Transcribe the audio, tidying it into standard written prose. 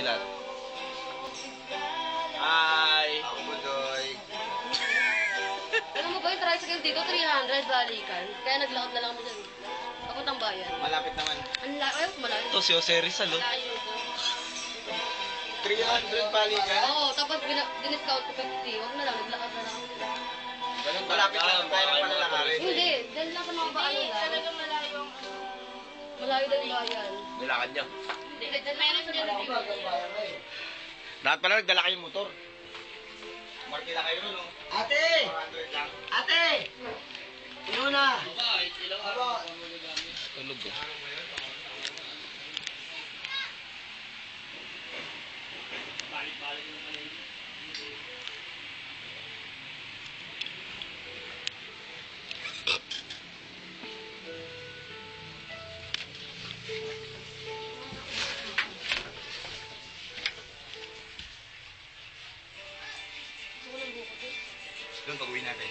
lahat. Hi! Ako Budoy. Alam mo ba yung tricycle dito, 300 balikan. Kaya naglakad na lang ako dyan. Papuntang bayan. Malapit naman. Ang layo, malayo. Ito si Jose Rizal, oh. Layo ito. 300 balikan? Oo, tapos diniscount ko 50. Huwag na lang, naglakad na lang ako. Ganun malapit lang tayo ng palalakarin. Hindi, dyan lang sa mga bayan lang. Talaga malayo. Malayo daw yung bayan. Nilakad niya. Hindi, meron dyan. Dapat pala nagdala kayong motor. Markila kayo nun, no? Ate! 400 lang. Ate! Ino na! Tulog, oh. Doon pag-uwi natin.